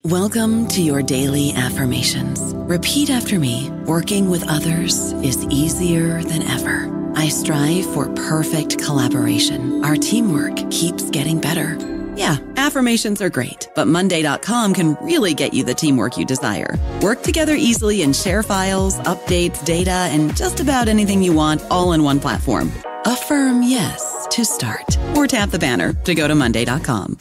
Welcome to your daily affirmations. Repeat after me. Working with others is easier than ever. I strive for perfect collaboration. Our teamwork keeps getting better. Yeah, affirmations are great, but Monday.com can really get you the teamwork you desire. Work together easily and share files, updates, data, and just about anything you want all in one platform. Affirm yes to start, or tap the banner to go to Monday.com.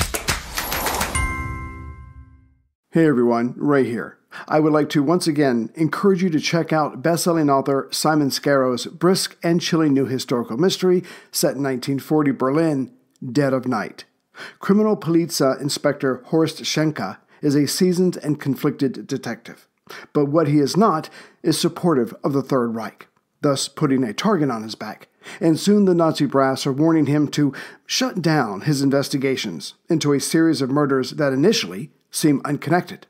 Hey everyone, Ray here. I would like to once again encourage you to check out best-selling author Simon Scarrow's brisk and chilling new historical mystery set in 1940 Berlin, Dead of Night. Criminal Police Inspector Horst Schenke is a seasoned and conflicted detective. But what he is not is supportive of the Third Reich, thus putting a target on his back. And soon the Nazi brass are warning him to shut down his investigations into a series of murders that initially seem unconnected.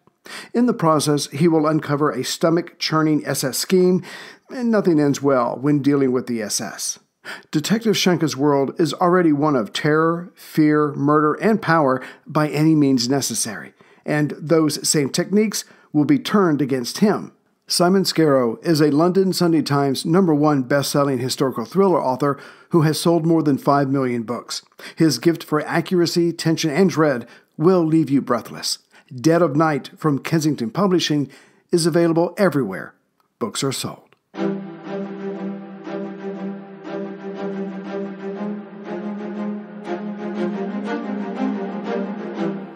In the process, he will uncover a stomach-churning SS scheme, and nothing ends well when dealing with the SS. Detective Schenke's world is already one of terror, fear, murder, and power by any means necessary, and those same techniques will be turned against him. Simon Scarrow is a London Sunday Times #1 best-selling historical thriller author who has sold more than 5 million books. His gift for accuracy, tension, and dread will leave you breathless. Dead of Night from Kensington Publishing is available everywhere books are sold.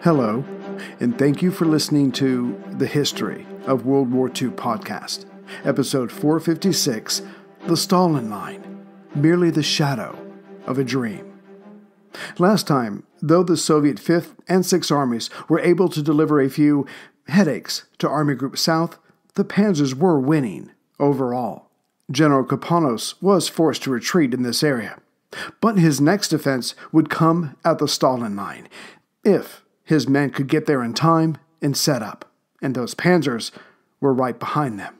Hello, and thank you for listening to The History of World War II podcast, episode 456, The Stalin Line, Merely the Shadow of a Dream. Last time, though the Soviet 5th and 6th Armies were able to deliver a few headaches to Army Group South, the Panzers were winning overall. General Kirponos was forced to retreat in this area. But his next defense would come at the Stalin Line, if his men could get there in time and set up, and those Panzers were right behind them.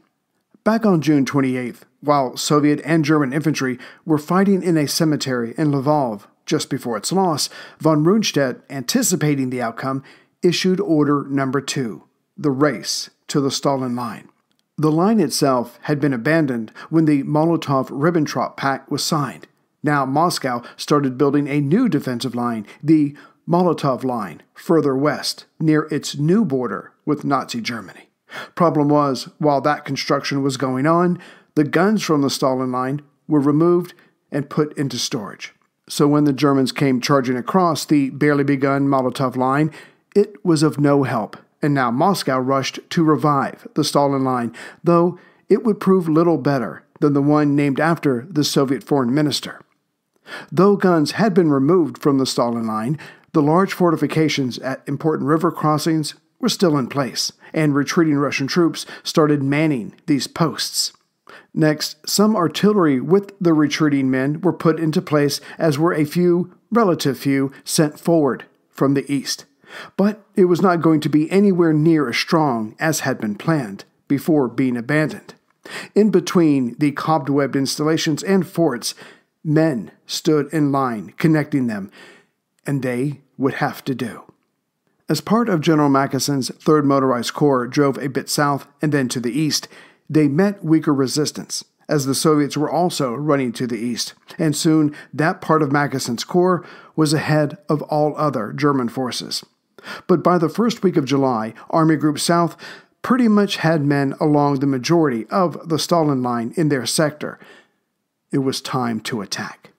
Back on June 28th, while Soviet and German infantry were fighting in a cemetery in Lvov, just before its loss, von Rundstedt, anticipating the outcome, issued Order No. 2, the race to the Stalin Line. The line itself had been abandoned when the Molotov-Ribbentrop Pact was signed. Now Moscow started building a new defensive line, the Molotov Line, further west, near its new border with Nazi Germany. Problem was, while that construction was going on, the guns from the Stalin Line were removed and put into storage. So when the Germans came charging across the barely begun Molotov line, it was of no help, and now Moscow rushed to revive the Stalin line, though it would prove little better than the one named after the Soviet foreign minister. Though guns had been removed from the Stalin line, the large fortifications at important river crossings were still in place, and retreating Russian troops started manning these posts. Next, some artillery with the retreating men were put into place, as were a few, relative few, sent forward from the east. But it was not going to be anywhere near as strong as had been planned before being abandoned. In between the cobwebbed installations and forts, men stood in line connecting them, and they would have to do. As part of General Mackeson's 3rd Motorized Corps drove a bit south and then to the east, they met weaker resistance, as the Soviets were also running to the east, and soon that part of Mackeson's corps was ahead of all other German forces. But by the first week of July, Army Group South pretty much had men along the majority of the Stalin Line in their sector. It was time to attack.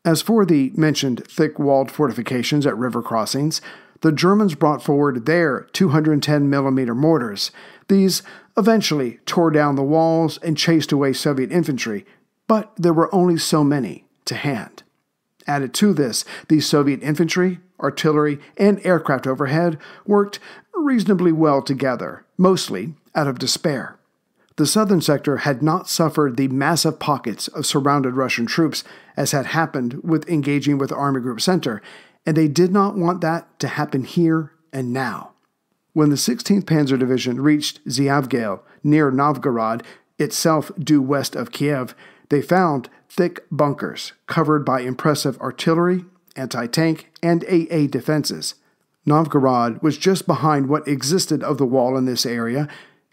As for the mentioned thick-walled fortifications at river crossings, the Germans brought forward their 210mm mortars. These eventually tore down the walls and chased away Soviet infantry, but there were only so many to hand. Added to this, the Soviet infantry, artillery, and aircraft overhead worked reasonably well together, mostly out of despair. The southern sector had not suffered the massive pockets of surrounded Russian troops as had happened with engaging with Army Group Center, and they did not want that to happen here and now. When the 16th Panzer Division reached Zyavgel, near Novgorod, itself due west of Kiev, they found thick bunkers covered by impressive artillery, anti-tank, and AA defenses. Novgorod was just behind what existed of the wall in this area,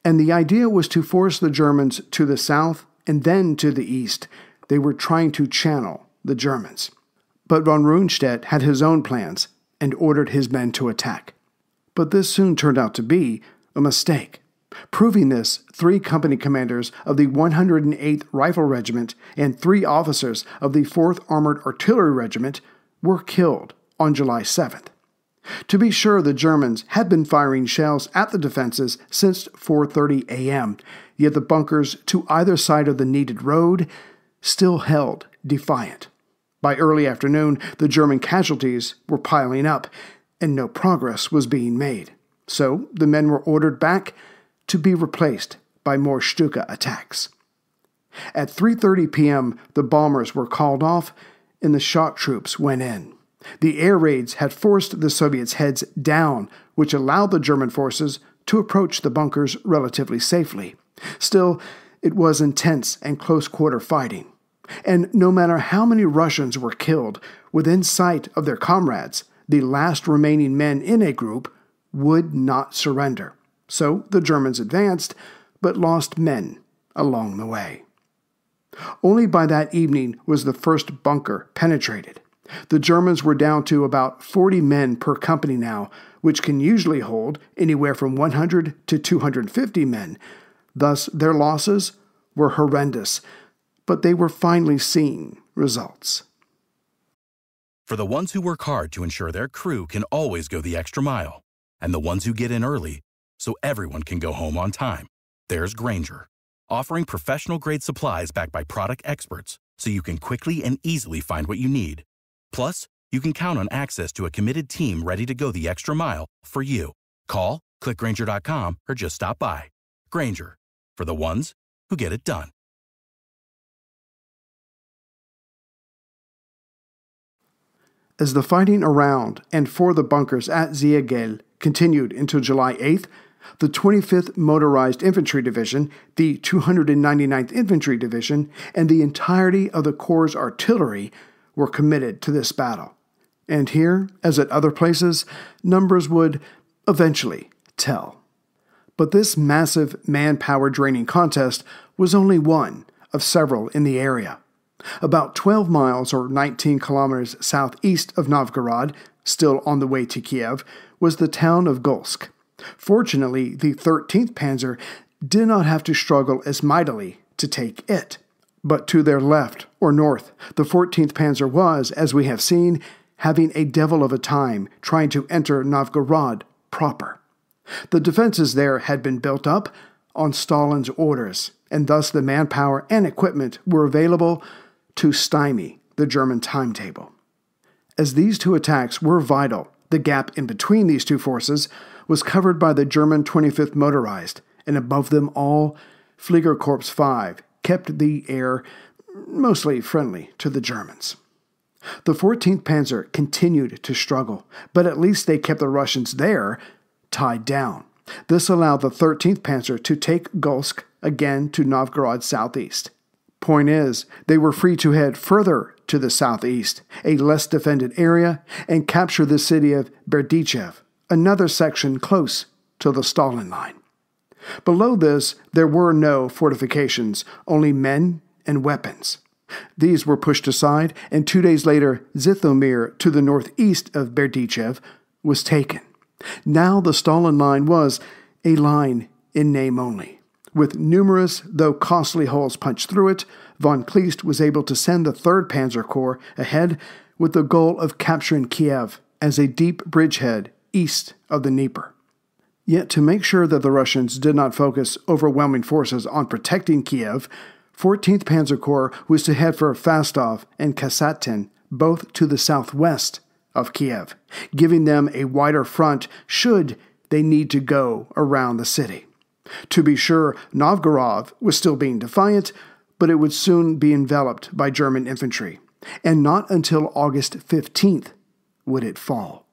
and the idea was to force the Germans to the south and then to the east. They were trying to channel the Germans. But von Rundstedt had his own plans and ordered his men to attack. But this soon turned out to be a mistake. Proving this, 3 company commanders of the 108th Rifle Regiment and 3 officers of the 4th Armored Artillery Regiment were killed on July 7th. To be sure, the Germans had been firing shells at the defenses since 4:30 a.m., yet the bunkers to either side of the needed road still held defiant. By early afternoon, the German casualties were piling up, and no progress was being made. So the men were ordered back to be replaced by more Stuka attacks. At 3:30 p.m., the bombers were called off, and the shock troops went in. The air raids had forced the Soviets' heads down, which allowed the German forces to approach the bunkers relatively safely. Still, it was intense and close-quarter fighting. And no matter how many Russians were killed within sight of their comrades, the last remaining men in a group would not surrender. So the Germans advanced, but lost men along the way. Only by that evening was the first bunker penetrated. The Germans were down to about 40 men per company now, which can usually hold anywhere from 100 to 250 men. Thus, their losses were horrendous, but they were finally seeing results. For the ones who work hard to ensure their crew can always go the extra mile, and the ones who get in early so everyone can go home on time, there's Grainger, offering professional-grade supplies backed by product experts so you can quickly and easily find what you need. Plus, you can count on access to a committed team ready to go the extra mile for you. Call, click Grainger.com, or just stop by. Grainger, for the ones who get it done. As the fighting around and for the bunkers at Ziegel continued until July 8th, the 25th Motorized Infantry Division, the 299th Infantry Division, and the entirety of the Corps' artillery were committed to this battle. And here, as at other places, numbers would eventually tell. But this massive manpower-draining contest was only one of several in the area. About 12 miles or 19 kilometers southeast of Novgorod, still on the way to Kiev, was the town of Golsk. Fortunately, the 13th Panzer did not have to struggle as mightily to take it. But to their left or north, the 14th Panzer was, as we have seen, having a devil of a time trying to enter Novgorod proper. The defenses there had been built up on Stalin's orders, and thus the manpower and equipment were available to stymie the German timetable. As these two attacks were vital, the gap in between these two forces was covered by the German 25th Motorized, and above them all, Fliegerkorps 5 kept the air mostly friendly to the Germans. The 14th Panzer continued to struggle, but at least they kept the Russians there tied down. This allowed the 13th Panzer to take Golsk again to Novgorod southeast. Point is, they were free to head further to the southeast, a less defended area, and capture the city of Berdichev, another section close to the Stalin line. Below this, there were no fortifications, only men and weapons. These were pushed aside, and 2 days later, Zhytomyr, to the northeast of Berdichev, was taken. Now the Stalin line was a line in name only. With numerous, though costly holes punched through it, von Kleist was able to send the 3rd Panzer Corps ahead with the goal of capturing Kiev as a deep bridgehead east of the Dnieper. Yet to make sure that the Russians did not focus overwhelming forces on protecting Kiev, 14th Panzer Corps was to head for Fastov and Kasatin, both to the southwest of Kiev, giving them a wider front should they need to go around the city. To be sure, Novgorod was still being defiant, but it would soon be enveloped by German infantry, and not until August 15th would it fall.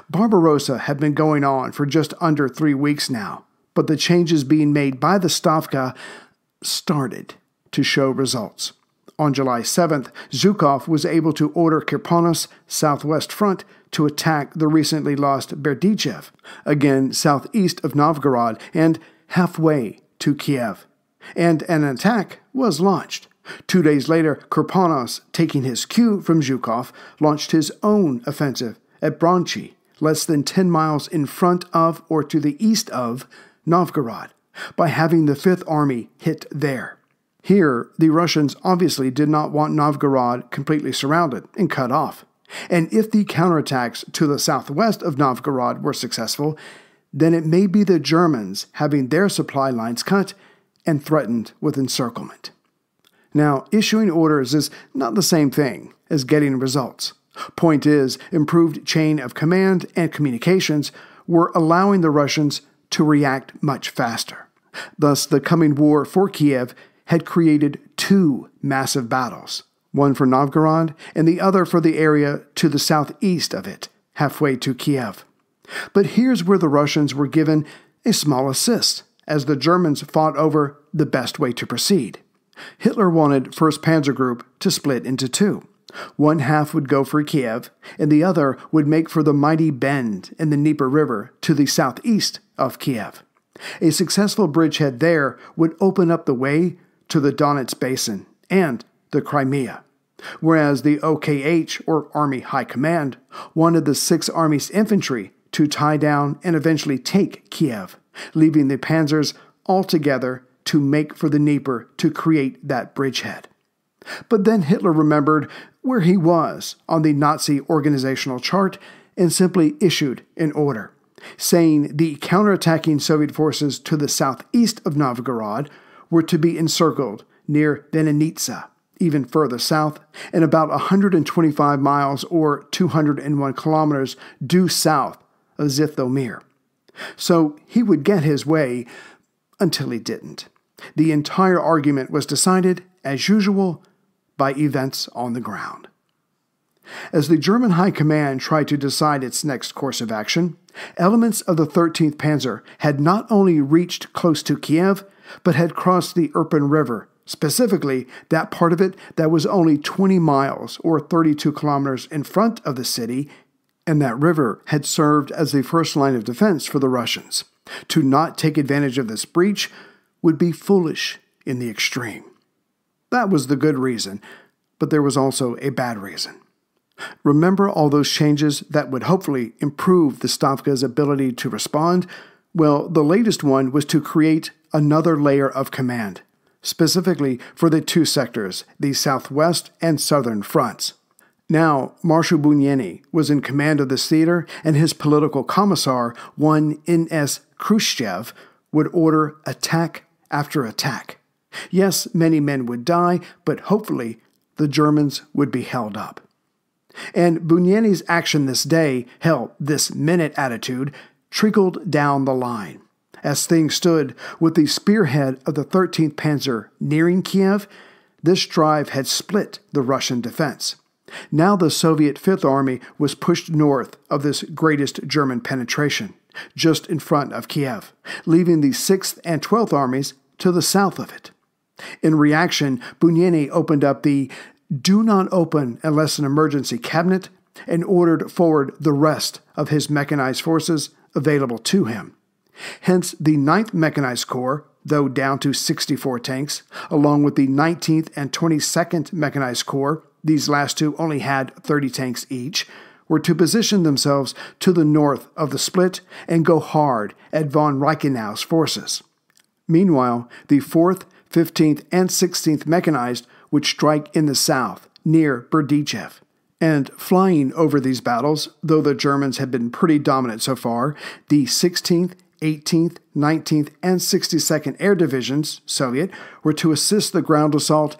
Barbarossa had been going on for just under 3 weeks now, but the changes being made by the Stavka started to show results. On July 7th, Zhukov was able to order Kirponos' southwest front to attack the recently lost Berdichev, again southeast of Novgorod and halfway to Kiev. And an attack was launched. 2 days later, Kirponos, taking his cue from Zhukov, launched his own offensive at Bronchy, less than 10 miles in front of or to the east of Novgorod, by having the Fifth Army hit there. Here, the Russians obviously did not want Novgorod completely surrounded and cut off. And if the counterattacks to the southwest of Novgorod were successful, then it may be the Germans having their supply lines cut and threatened with encirclement. Now, issuing orders is not the same thing as getting results. Point is, improved chain of command and communications were allowing the Russians to react much faster. Thus, the coming war for Kiev had created two massive battles, one for Novgorod and the other for the area to the southeast of it, halfway to Kiev. But here's where the Russians were given a small assist, as the Germans fought over the best way to proceed. Hitler wanted 1st Panzer Group to split into two. One half would go for Kiev, and the other would make for the mighty bend in the Dnieper River to the southeast of Kiev. A successful bridgehead there would open up the way to the Donets Basin and the Crimea, whereas the OKH, or Army High Command, wanted the 6th Army's infantry to tie down and eventually take Kiev, leaving the panzers all together to make for the Dnieper to create that bridgehead. But then Hitler remembered where he was on the Nazi organizational chart and simply issued an order, saying the counterattacking Soviet forces to the southeast of Novgorod were to be encircled near Venenitsa, even further south, and about 125 miles or 201 kilometers due south of Zhytomyr. So he would get his way until he didn't. The entire argument was decided, as usual, by events on the ground. As the German High Command tried to decide its next course of action, elements of the 13th Panzer had not only reached close to Kiev, but had crossed the Irpin River, specifically that part of it that was only 20 miles or 32 kilometers in front of the city, and that river had served as the first line of defense for the Russians. To not take advantage of this breach would be foolish in the extreme. That was the good reason, but there was also a bad reason. Remember all those changes that would hopefully improve the Stavka's ability to respond? Well, the latest one was to create another layer of command, specifically for the two sectors, the southwest and southern fronts. Now, Marshal Bunyany was in command of this theater, and his political commissar, one N.S. Khrushchev, would order attack after attack. Yes, many men would die, but hopefully the Germans would be held up. And Bunyany's action this day, hell, this minute attitude, trickled down the line. As things stood, with the spearhead of the 13th Panzer nearing Kiev, this drive had split the Russian defense. Now the Soviet Fifth Army was pushed north of this greatest German penetration, just in front of Kiev, leaving the 6th and 12th Armies to the south of it. In reaction, Bunyany opened up the "do not open unless an emergency" cabinet and ordered forward the rest of his mechanized forces available to him. Hence, the 9th Mechanized Corps, though down to 64 tanks, along with the 19th and 22nd Mechanized Corps, these last two only had 30 tanks each, were to position themselves to the north of the split and go hard at von Reichenau's forces. Meanwhile, the 4th, 15th, and 16th Mechanized would strike in the south, near Berdichev. And flying over these battles, though the Germans had been pretty dominant so far, the 16th, 18th, 19th, and 62nd Air Divisions, Soviet, were to assist the ground assault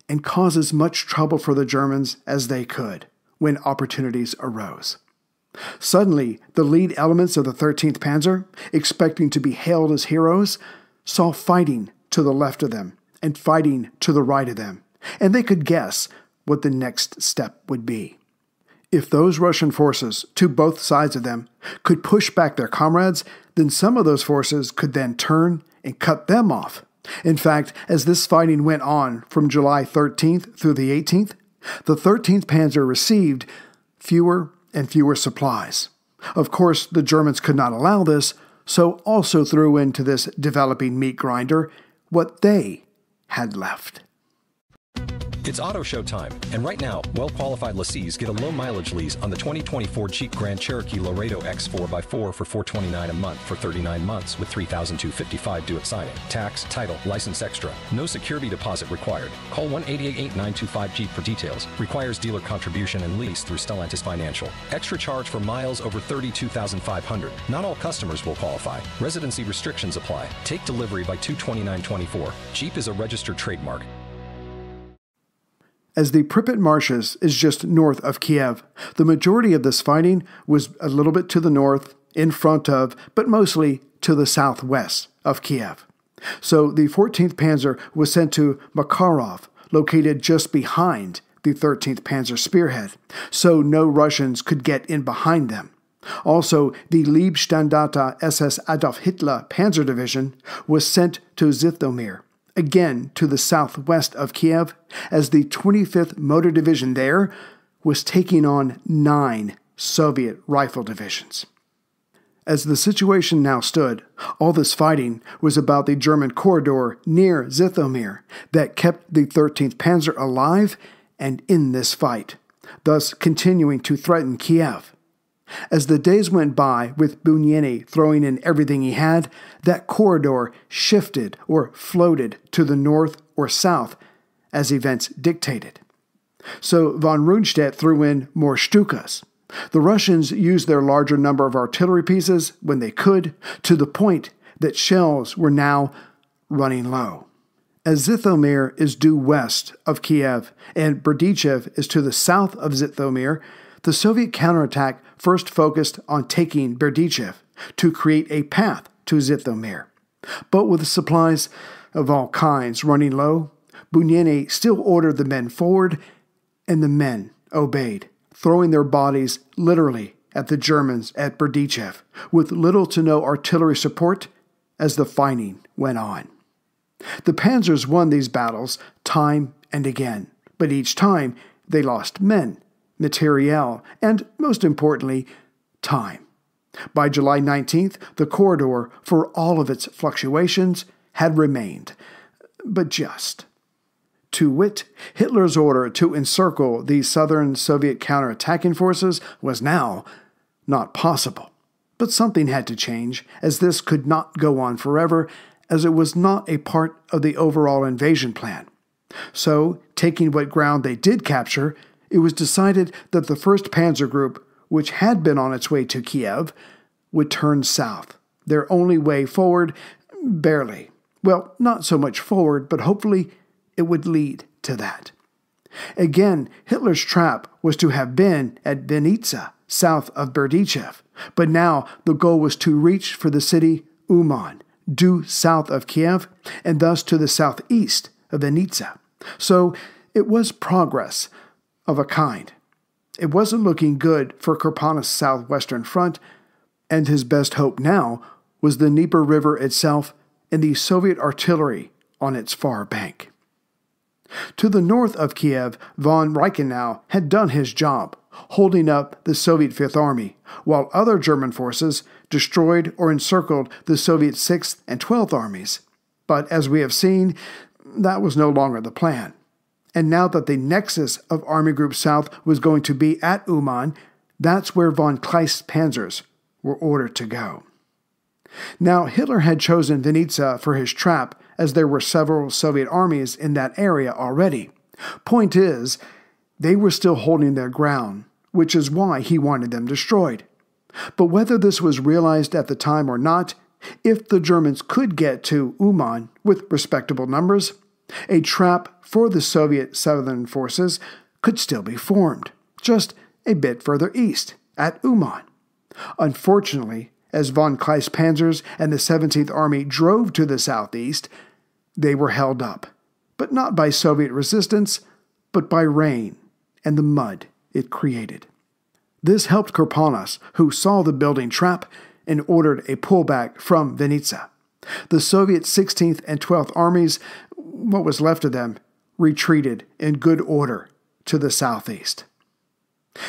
and cause as much trouble for the Germans as they could when opportunities arose. Suddenly, the lead elements of the 13th Panzer, expecting to be hailed as heroes, saw fighting to the left of them and fighting to the right of them, and they could guess what the next step would be. If those Russian forces, to both sides of them, could push back their comrades, then some of those forces could then turn and cut them off In fact, as this fighting went on from July 13th through the 18th, the 13th Panzer received fewer and fewer supplies. Of course, the Germans could not allow this, so also threw into this developing meat grinder what they had left. It's auto show time, and right now, well-qualified lessees get a low-mileage lease on the 2024 Jeep Grand Cherokee Laredo X4x4 for $429 a month for 39 months with $3,255 due at signing. Tax, title, license extra. No security deposit required. Call 1-888-925-JEEP for details. Requires dealer contribution and lease through Stellantis Financial. Extra charge for miles over 32,500. Not all customers will qualify. Residency restrictions apply. Take delivery by 2/29/24. Jeep is a registered trademark. As the Pripyat Marshes is just north of Kiev, the majority of this fighting was a little bit to the north, in front of, but mostly to the southwest of Kiev. So the 14th Panzer was sent to Makarov, located just behind the 13th Panzer spearhead, so no Russians could get in behind them. Also, the Leibstandarte SS Adolf Hitler Panzer Division was sent to Zhytomyr, again to the southwest of Kiev, as the 25th Motor Division there was taking on 9 Soviet rifle divisions. As the situation now stood, all this fighting was about the German corridor near Zhytomyr that kept the 13th Panzer alive and in this fight, thus continuing to threaten Kiev. As the days went by with Bunyany throwing in everything he had, that corridor shifted or floated to the north or south as events dictated. So von Rundstedt threw in more Stukas. The Russians used their larger number of artillery pieces when they could, to the point that shells were now running low. As Zhytomyr is due west of Kiev and Berdichev is to the south of Zhytomyr, the Soviet counterattack first focused on taking Berdichev to create a path to Zhytomyr. But with supplies of all kinds running low, Bunyany still ordered the men forward, and the men obeyed, throwing their bodies literally at the Germans at Berdichev, with little to no artillery support as the fighting went on. The Panzers won these battles time and again, but each time they lost men, materiel, and, most importantly, time. By July 19th, the corridor, for all of its fluctuations, had remained, but just. To wit, Hitler's order to encircle the southern Soviet counterattacking forces was now not possible. But something had to change, as this could not go on forever, as it was not a part of the overall invasion plan. So, taking what ground they did capture, it was decided that the 1st Panzer Group, which had been on its way to Kiev, would turn south, their only way forward, barely. Well, not so much forward, but hopefully it would lead to that. Again, Hitler's trap was to have been at Vinnitsa, south of Berdichev, but now the goal was to reach for the city Uman, due south of Kiev, and thus to the southeast of Vinnitsa. So it was progress of a kind. It wasn't looking good for Kirponos' southwestern front, and his best hope now was the Dnieper River itself and the Soviet artillery on its far bank. To the north of Kiev, von Reichenau had done his job, holding up the Soviet Fifth Army, while other German forces destroyed or encircled the Soviet 6th and 12th armies. But as we have seen, that was no longer the plan. And now that the nexus of Army Group South was going to be at Uman, that's where von Kleist's panzers were ordered to go. Now, Hitler had chosen Vinnitsa for his trap, as there were several Soviet armies in that area already. Point is, they were still holding their ground, which is why he wanted them destroyed. But whether this was realized at the time or not, if the Germans could get to Uman with respectable numbers, a trap for the Soviet southern forces could still be formed, just a bit further east, at Uman. Unfortunately, as von Kleist's panzers and the 17th Army drove to the southeast, they were held up, but not by Soviet resistance, but by rain and the mud it created. This helped Kirponos, who saw the building trap and ordered a pullback from Vinnitsa. The Soviet 16th and 12th Armies, what was left of them, retreated in good order to the southeast.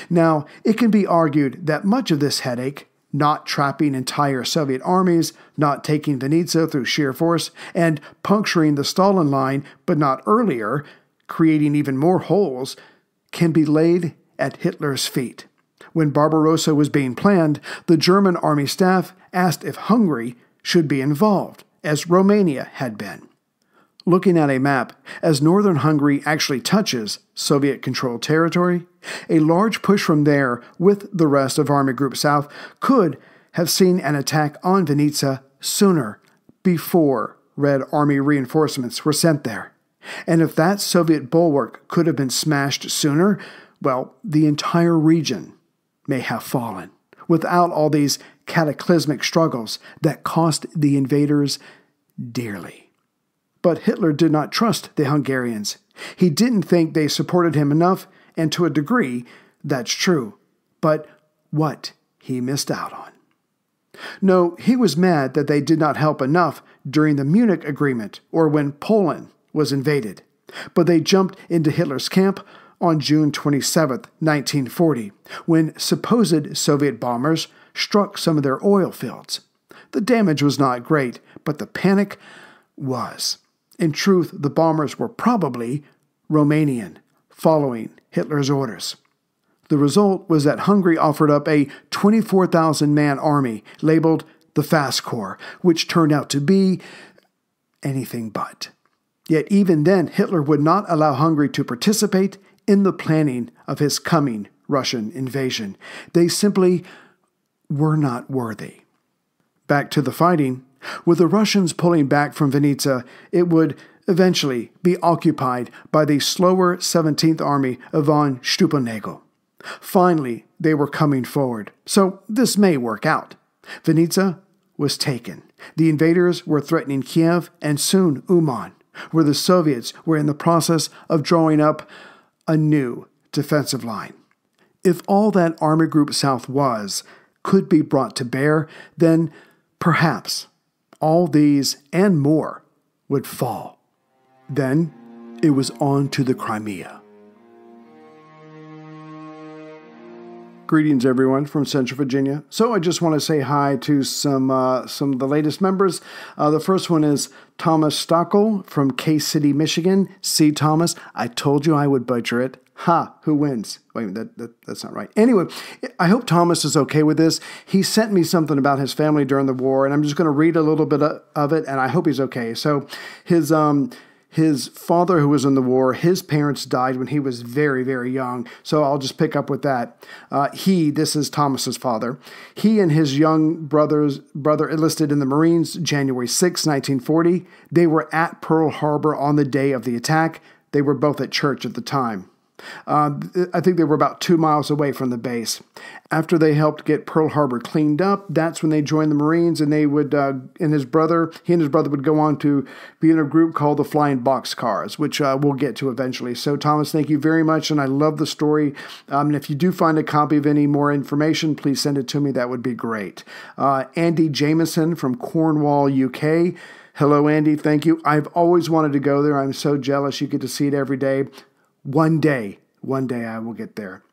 Now, it can be argued that much of this headache, not trapping entire Soviet armies, not taking Vinnytsia through sheer force, and puncturing the Stalin line, but not earlier, creating even more holes, can be laid at Hitler's feet. When Barbarossa was being planned, the German army staff asked if Hungary should be involved, as Romania had been. Looking at a map, as northern Hungary actually touches Soviet-controlled territory, a large push from there with the rest of Army Group South could have seen an attack on Vinnytsia sooner, before Red Army reinforcements were sent there. And if that Soviet bulwark could have been smashed sooner, well, the entire region may have fallen, without all these cataclysmic struggles that cost the invaders dearly. But Hitler did not trust the Hungarians. He didn't think they supported him enough, and to a degree, that's true. But what he missed out on. No, he was mad that they did not help enough during the Munich Agreement or when Poland was invaded. But they jumped into Hitler's camp on June 27, 1940, when supposed Soviet bombers struck some of their oil fields. The damage was not great, but the panic was. In truth, the bombers were probably Romanian, following Hitler's orders. The result was that Hungary offered up a 24,000-man army labeled the Fast Corps, which turned out to be anything but. Yet even then, Hitler would not allow Hungary to participate in the planning of his coming Russian invasion. They simply were not worthy. Back to the fighting. With the Russians pulling back from Vinnytsia, it would eventually be occupied by the slower 17th Army of von Steubenagel. Finally, they were coming forward, so this may work out. Vinnytsia was taken. The invaders were threatening Kiev and soon Uman, where the Soviets were in the process of drawing up a new defensive line. If all that Army Group South could be brought to bear, then perhaps all these and more would fall. Then it was on to the Crimea. Greetings, everyone, from Central Virginia. So I just want to say hi to some of the latest members. The first one is Thomas Stockel from K-City, Michigan. See, Thomas, I told you I would butcher it. Ha, who wins? Wait a minute, that's not right. Anyway, I hope Thomas is okay with this. He sent me something about his family during the war, and I'm just going to read a little bit of it, and I hope he's okay. So his father, who was in the war, his parents died when he was very, very young. So I'll just pick up with that. This is Thomas's father. He and his young brother enlisted in the Marines January 6, 1940. They were at Pearl Harbor on the day of the attack. They were both at church at the time. I think they were about 2 miles away from the base. After they helped get Pearl Harbor cleaned up, that's when they joined the Marines, and they would, he and his brother would go on to be in a group called the Flying Boxcars, which we'll get to eventually. So, Thomas, thank you very much, and I love the story. And if you do find a copy of any more information, please send it to me. That would be great. Andy Jameson from Cornwall, UK. Hello, Andy. Thank you. I've always wanted to go there. I'm so jealous you get to see it every day. One day I will get there.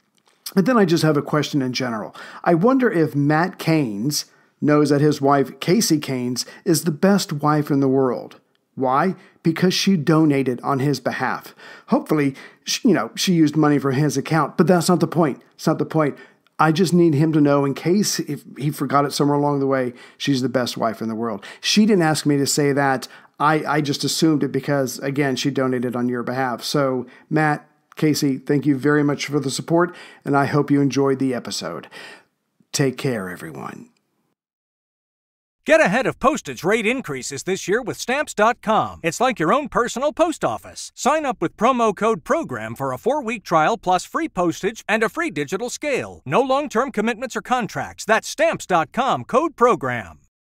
And then I just have a question in general. I wonder if Matt Keynes knows that his wife, Casey Keynes, is the best wife in the world. Why? Because she donated on his behalf. Hopefully, she used money from his account, but that's not the point. It's not the point. I just need him to know, in case if he forgot it somewhere along the way, she's the best wife in the world. She didn't ask me to say that. I just assumed it because, again, she donated on your behalf. So, Matt, Casey, thank you very much for the support, and I hope you enjoyed the episode. Take care, everyone. Get ahead of postage rate increases this year with Stamps.com. It's like your own personal post office. Sign up with promo code PROGRAM for a 4-week trial plus free postage and a free digital scale. No long-term commitments or contracts. That's Stamps.com, code PROGRAM.